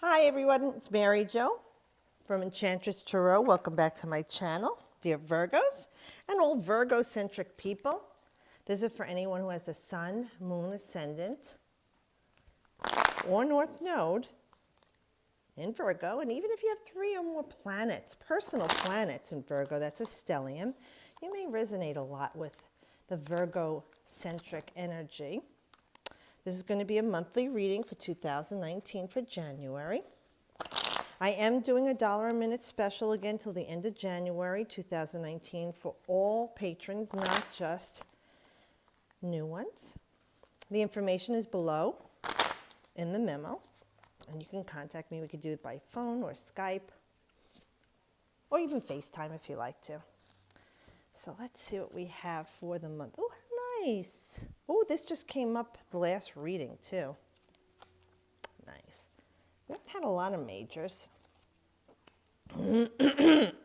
Hi everyone, it's Mary Jo from Enchantress Tarot. Welcome back to my channel, dear Virgos and all Virgo-centric people. This is for anyone who has the Sun, Moon, Ascendant, or North Node in Virgo. And even if you have 3 or more planets, personal planets in Virgo, that's a stellium, you may resonate a lot with the Virgo-centric energy. This is going to be a monthly reading for 2019 for January. I am doing $1 a minute special again till the end of January 2019 for all patrons, not just new ones. The information is below in the memo, and you can contact me. We could do it by phone or Skype or even FaceTime if you like to. So let's see what we have for the month. Oh, nice. Oh, this just came up the last reading too. Nice. We haven't had a lot of majors.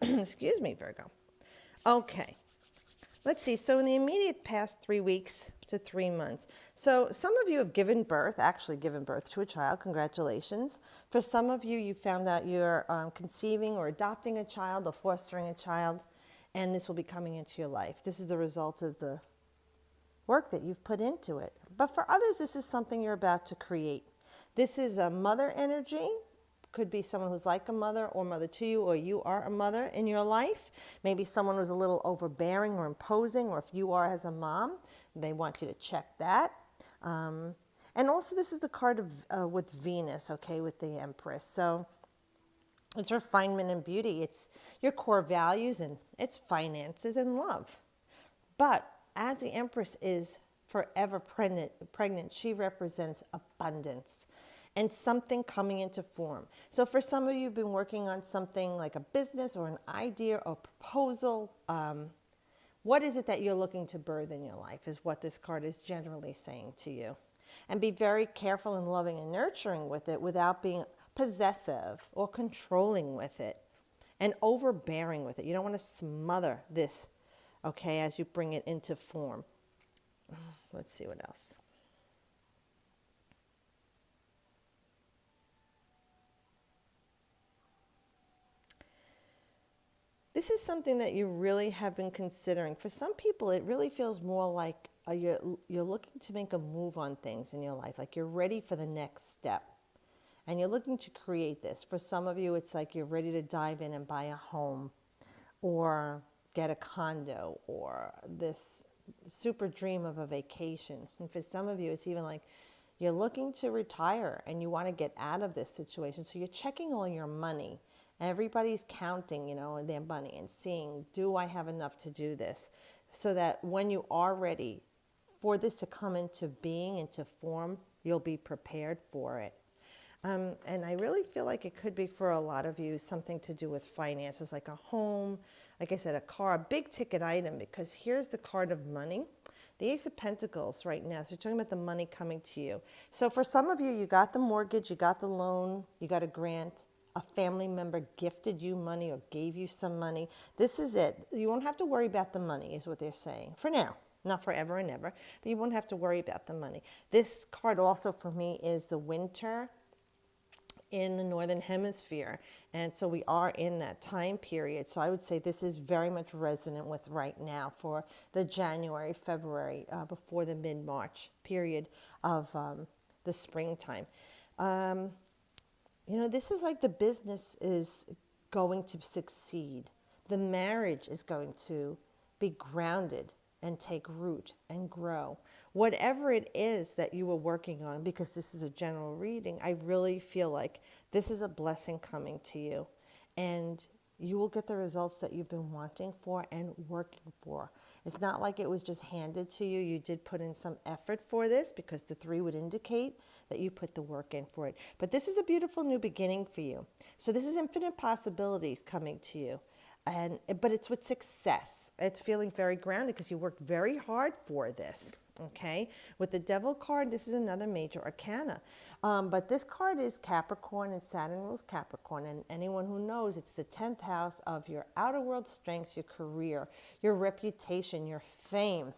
Excuse me, Virgo. Okay. Let's see. So in the immediate past 3 weeks to 3 months. So some of you have given birth, actually given birth to a child. Congratulations. For some of you, you found out you're conceiving or adopting a child or fostering a child, and this will be coming into your life. This is the result of the work that you've put into it. But for others, this is something you're about to create. This is a mother energy. Could be someone who's like a mother or mother to you, or you are a mother in your life. Maybe someone who's a little overbearing or imposing, or if you are as a mom, they want you to check that. And also this is the card of with Venus, okay, with the Empress. So it's refinement and beauty. It's your core values, and it's finances and love. But as the Empress is forever pregnant, she represents abundance and something coming into form. So for some of you who've been working on something like a business or an idea or proposal, what is it that you're looking to birth in your life is what this card is generally saying to you. And be very careful and loving and nurturing with it without being possessive or controlling with it and overbearing with it. You don't want to smother this, okay, as you bring it into form. Let's see what else. This is something that you really have been considering. For some people, it really feels more like you're looking to make a move on things in your life, like you're ready for the next step. And you're looking to create this. For some of you, it's like you're ready to dive in and buy a home or get a condo or this super dream of a vacation. And for some of you, it's even like you're looking to retire and you want to get out of this situation. So you're checking all your money. Everybody's counting, you know, their money and seeing, do I have enough to do this? So that when you are ready for this to come into being, into form, you'll be prepared for it. And I really feel like it could be for a lot of you something to do with finances, like a home, like I said, a car, a big ticket item, because here's the card of money. The Ace of Pentacles right now. So you're talking about the money coming to you. So for some of you, you got the mortgage, you got the loan, you got a grant. A family member gifted you money or gave you some money. This is it. You won't have to worry about the money is what they're saying. For now. Not forever and ever. But you won't have to worry about the money. This card also for me is the winter in the Northern Hemisphere. And so we are in that time period. So I would say this is very much resonant with right now for the January, February, before the mid-March period of the springtime. You know, this is like the business is going to succeed. The marriage is going to be grounded and take root and grow. Whatever it is that you were working on, because this is a general reading, I really feel like this is a blessing coming to you. And you will get the results that you've been wanting for and working for. It's not like it was just handed to you. You did put in some effort for this because the 3 would indicate that you put the work in for it. But this is a beautiful new beginning for you. So this is infinite possibilities coming to you. But it's with success. It's feeling very grounded because you worked very hard for this. Okay, with the Devil card, this is another major arcana. But this card is Capricorn, and Saturn rules Capricorn. And anyone who knows, it's the 10th house of your outer world strengths, your career, your reputation, your fame,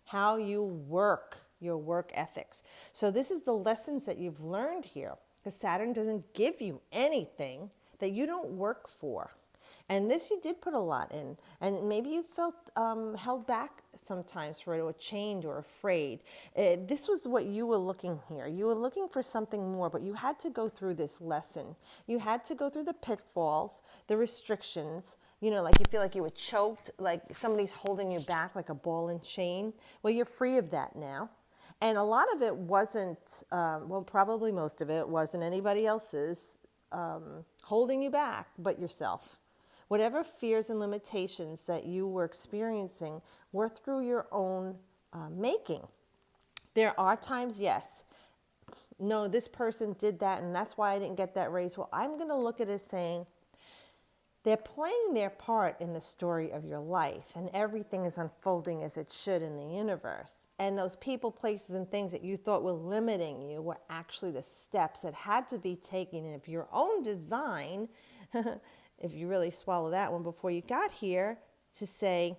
how you work, your work ethics. So this is the lessons that you've learned here. because Saturn doesn't give you anything that you don't work for. And this you did put a lot in. And maybe you felt held back sometimes for it, or chained or afraid. This was what you were looking here. You were looking for something more, but you had to go through this lesson. You had to go through the pitfalls, the restrictions, like you feel like you were choked, like somebody's holding you back like a ball and chain. Well, you're free of that now. And a lot of it wasn't, probably most of it wasn't anybody else's holding you back but yourself. Whatever fears and limitations that you were experiencing were through your own making. There are times, yes, no, this person did that and that's why I didn't get that raise. Well, I'm going to look at it as saying they're playing their part in the story of your life, and everything is unfolding as it should in the universe. And those people, places, and things that you thought were limiting you were actually the steps that had to be taken of your own design, if you really swallow that one before you got here, to say,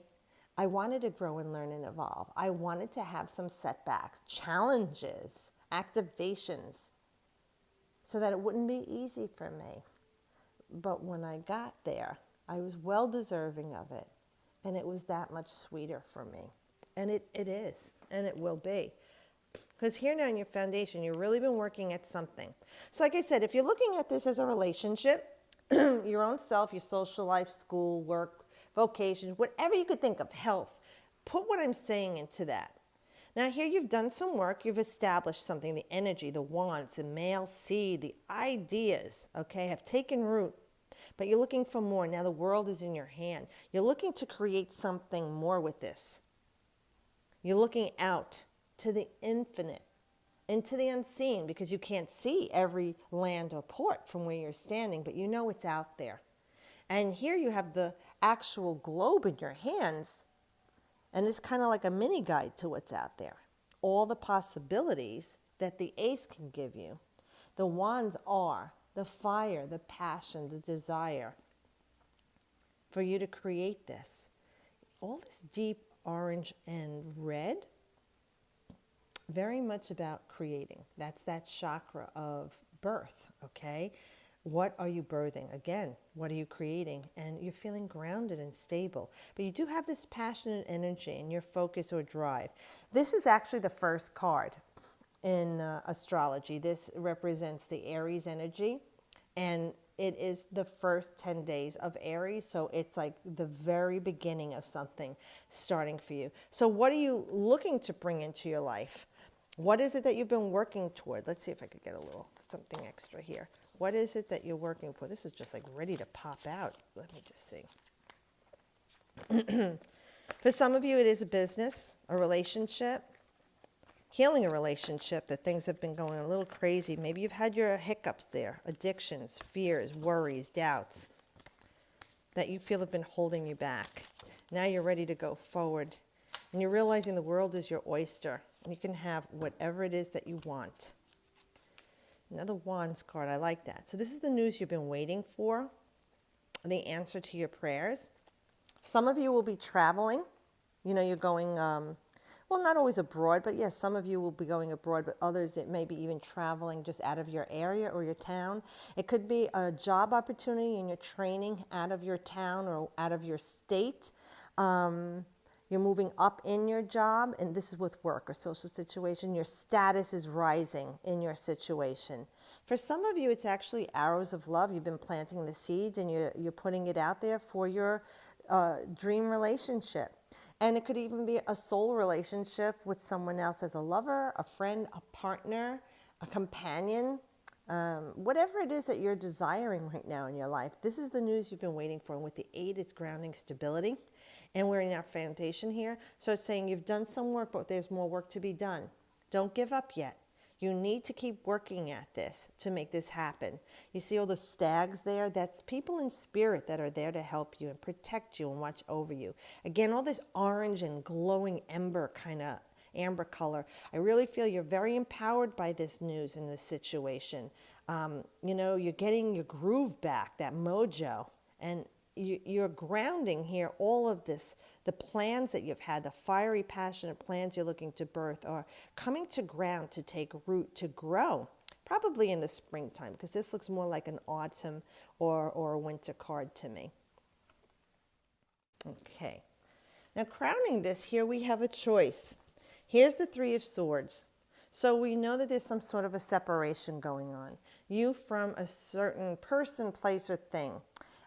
I wanted to grow and learn and evolve. I wanted to have some setbacks, challenges, activations, so that it wouldn't be easy for me. But when I got there, I was well deserving of it. And it was that much sweeter for me. And it is, and it will be. Because here now in your foundation, you've really been working at something. So like I said, if you're looking at this as a relationship, your own self, your social life, school, work, vocation, whatever you could think of, health, put what I'm saying into that. Now here you've done some work, you've established something, the energy, the wants, the male seed, the ideas, okay, have taken root. But you're looking for more. Now the world is in your hand. You're looking to create something more with this. You're looking out to the infinite, into the unseen, because you can't see every land or port from where you're standing, but you know it's out there. And here you have the actual globe in your hands, and it's kind of like a mini guide to what's out there. All the possibilities that the ace can give you. The wands are the fire, the passion, the desire for you to create this. All this deep orange and red, very much about creating. That's that chakra of birth, okay? What are you birthing? Again, what are you creating? And you're feeling grounded and stable. But you do have this passionate energy and your focus or drive. This is actually the first card in astrology. This represents the Aries energy, and it is the first 10 days of Aries, so it's like the very beginning of something starting for you. So what are you looking to bring into your life? What is it that you've been working toward? Let's see if I could get a little something extra here. What is it that you're working for? This is just like ready to pop out. Let me just see. For some of you, it is a business, a relationship, healing a relationship, that things have been going a little crazy. Maybe you've had your hiccups there, addictions, fears, worries, doubts that you feel have been holding you back. Now you're ready to go forward, and you're realizing the world is your oyster, and you can have whatever it is that you want. Another Wands card, I like that. So this is the news you've been waiting for, the answer to your prayers. Some of you will be traveling. You know, you're going, well, not always abroad, but yes, some of you will be going abroad, but others, it may be even traveling just out of your area or your town. It could be a job opportunity and you're training out of your town or out of your state. You're moving up in your job, and this is with work or social situation. Your status is rising in your situation. For some of you, it's actually arrows of love. You've been planting the seeds and you're putting it out there for your dream relationship. And it could even be a soul relationship with someone else as a lover, a friend, a partner, a companion, whatever it is that you're desiring right now in your life. This is the news you've been waiting for. And with the 8, it's grounding stability. And we're in our foundation here. So it's saying you've done some work, but there's more work to be done. Don't give up yet. You need to keep working at this to make this happen. You see all the stags there? That's people in spirit that are there to help you and protect you and watch over you. Again, all this orange and glowing ember kind of amber color. I really feel you're very empowered by this news in this situation. You know, you're getting your groove back, that mojo. And you're grounding here all of this, the plans that you've had, the fiery, passionate plans you're looking to birth are coming to ground, to take root, to grow. probably in the springtime, because this looks more like an autumn or a winter card to me. Okay. Now crowning this, here we have a choice. Here's the Three of Swords. So we know that there's some sort of a separation going on. You from a certain person, place, or thing.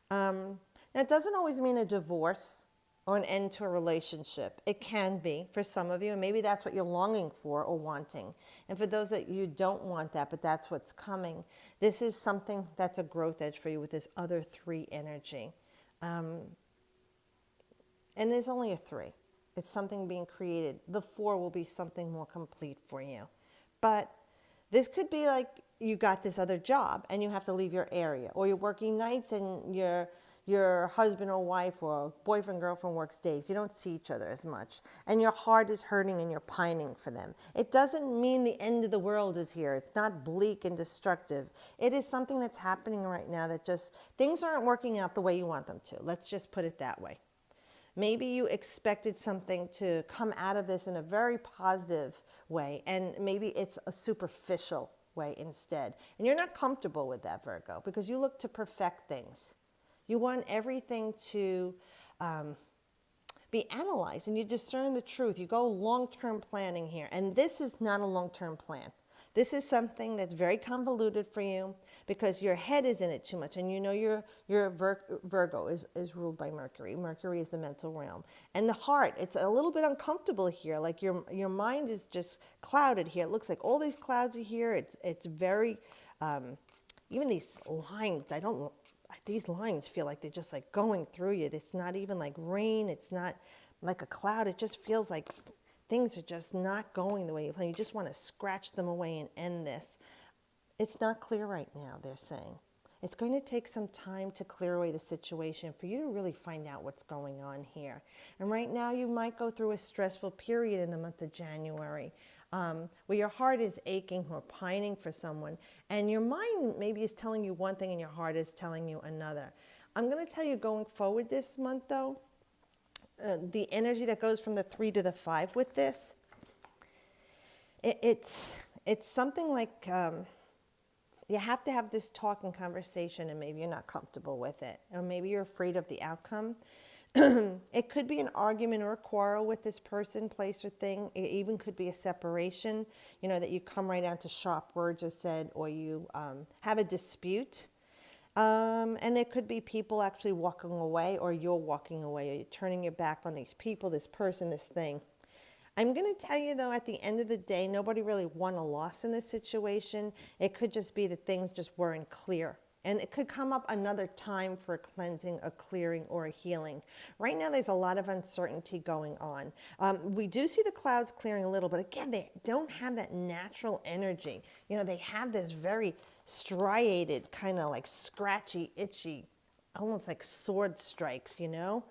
Now it doesn't always mean a divorce or an end to a relationship. It can be for some of you, and maybe that's what you're longing for or wanting. And for those that you don't want that, but that's what's coming, this is something that's a growth edge for you with this other 3 energy. And there's only a 3. It's something being created. The 4 will be something more complete for you. But this could be like you got this other job and you have to leave your area, or you're working nights and your husband or wife or boyfriend, girlfriend works days. You don't see each other as much. And your heart is hurting and you're pining for them. It doesn't mean the end of the world is here. It's not bleak and destructive. It is something that's happening right now that just, things aren't working out the way you want them to. Let's just put it that way. Maybe you expected something to come out of this in a very positive way, and maybe it's a superficial way instead. And you're not comfortable with that, Virgo, because you look to perfect things. You want everything to be analyzed, and you discern the truth. You go long-term planning here, and this is not a long-term plan. This is something that's very convoluted for you because your head is in it too much. And you know your Virgo is ruled by Mercury. Mercury is the mental realm. And the heart, it's a little bit uncomfortable here. Like your mind is just clouded here. It looks like all these clouds are here. It's very, even these lines, these lines feel like they're just like going through you. It's not even like rain. It's not like a cloud. It just feels like things are just not going the way you plan. You just want to scratch them away and end this. It's not clear right now, they're saying. It's going to take some time to clear away the situation for you to really find out what's going on here. And right now you might go through a stressful period in the month of January where your heart is aching or pining for someone, and your mind maybe is telling you one thing and your heart is telling you another. I'm going to tell you going forward this month though, the energy that goes from the 3 to the 5 with this, it's something like you have to have this talk and conversation, and maybe you're not comfortable with it, or maybe you're afraid of the outcome. It could be an argument or a quarrel with this person, place, or thing. It even could be a separation, you know, that you come right down to sharp words are said, or you have a dispute. And there could be people actually walking away, or you're walking away, or you're turning your back on these people, this person, this thing. I'm going to tell you, though, at the end of the day, nobody really won or lost in this situation. It could just be that things just weren't clear. And it could come up another time for a cleansing, a clearing, or a healing. Right now, there's a lot of uncertainty going on. We do see the clouds clearing a little, but again, they don't have that natural energy. You know, they have this very striated, kind of like scratchy, itchy, almost like sword strikes, you know?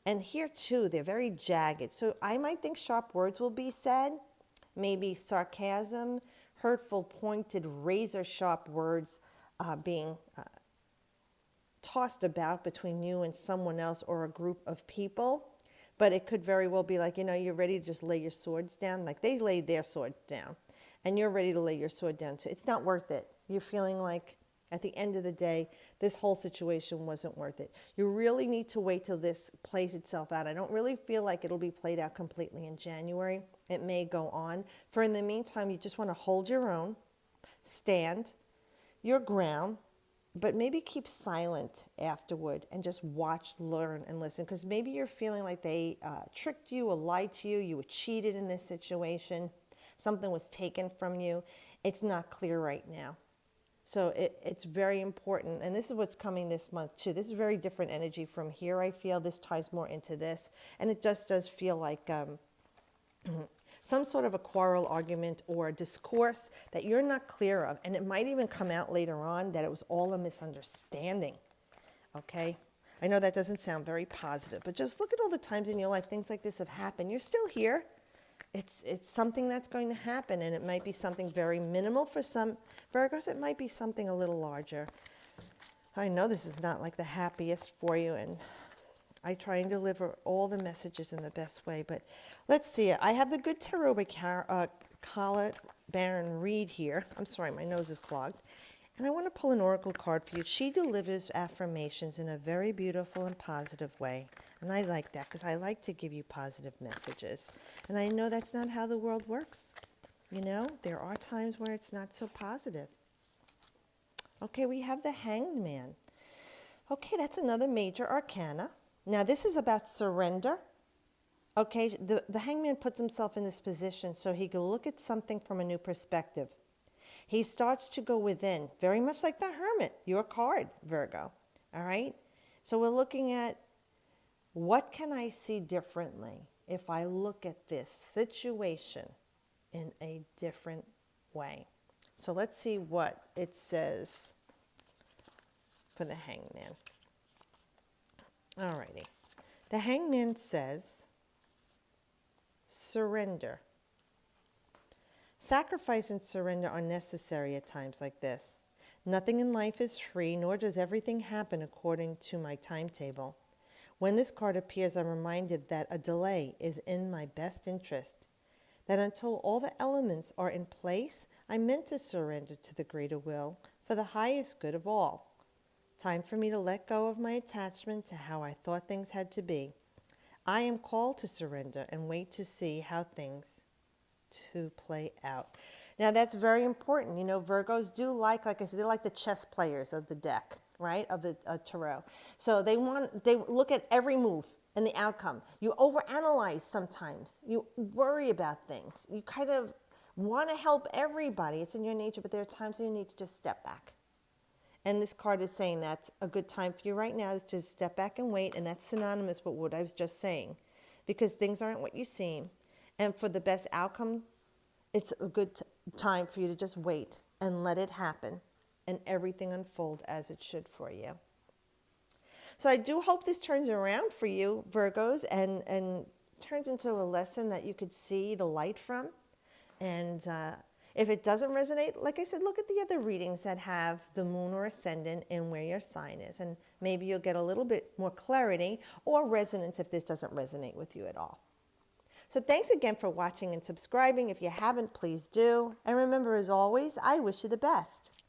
And here too, they're very jagged. So I might think sharp words will be said, maybe sarcasm, hurtful, pointed, razor sharp words being tossed about between you and someone else or a group of people. But it could very well be like, you know, you're ready to just lay your swords down, like they laid their sword down, and you're ready to lay your sword down too. It's not worth it. You're feeling like at the end of the day, this whole situation wasn't worth it. You really need to wait till this plays itself out. I don't really feel like it'll be played out completely in January. It may go on. For in the meantime, you just want to hold your own, stand your ground, but maybe keep silent afterward and just watch, learn, and listen. Because maybe you're feeling like they tricked you or lied to you. You were cheated in this situation. Something was taken from you. It's not clear right now. So it's very important. And this is what's coming this month too. This is very different energy from here, I feel. This ties more into this. And it just does feel like some sort of a quarrel, argument, or discourse that you're not clear of. And it might even come out later on that it was all a misunderstanding. Okay? I know that doesn't sound very positive, but just look at all the times in your life things like this have happened. You're still here. It's something that's going to happen, and it might be something very minimal for some Virgos. It might be something a little larger. I know this is not like the happiest for you, and I try and deliver all the messages in the best way, but let's see. I have the Good Tarot by Baron read here. I'm sorry, my nose is clogged. And I want to pull an oracle card for you. She delivers affirmations in a very beautiful and positive way. And I like that because I like to give you positive messages. And I know that's not how the world works. You know, there are times where it's not so positive. Okay, we have the Hanged Man. Okay, that's another major arcana. Now, this is about surrender. Okay, the hangman puts himself in this position so he can look at something from a new perspective. He starts to go within, very much like the Hermit, your card, Virgo. All right? So we're looking at what can I see differently if I look at this situation in a different way. So let's see what it says for the Hangman. All righty. The Hangman says, surrender. Sacrifice and surrender are necessary at times like this. Nothing in life is free, nor does everything happen according to my timetable. When this card appears, I'm reminded that a delay is in my best interest, that until all the elements are in place, I'm meant to surrender to the greater will for the highest good of all. Time for me to let go of my attachment to how I thought things had to be. I am called to surrender and wait to see how things to play out. Now that's very important. You know, Virgos do like I said, they like the chess players of the deck, right? Of the tarot. So they look at every move and the outcome. You overanalyze sometimes. You worry about things. You kind of want to help everybody. It's in your nature, but there are times when you need to just step back. And this card is saying that's a good time for you right now is to step back and wait. And that's synonymous with what I was just saying, because things aren't what you seem. And for the best outcome, it's a good time for you to just wait and let it happen and everything unfold as it should for you. So I do hope this turns around for you, Virgos, and turns into a lesson that you could see the light from. And if it doesn't resonate, like I said, look at the other readings that have the moon or ascendant in where your sign is. And maybe you'll get a little bit more clarity or resonance if this doesn't resonate with you at all. So thanks again for watching and subscribing. If you haven't, please do. And remember, as always, I wish you the best.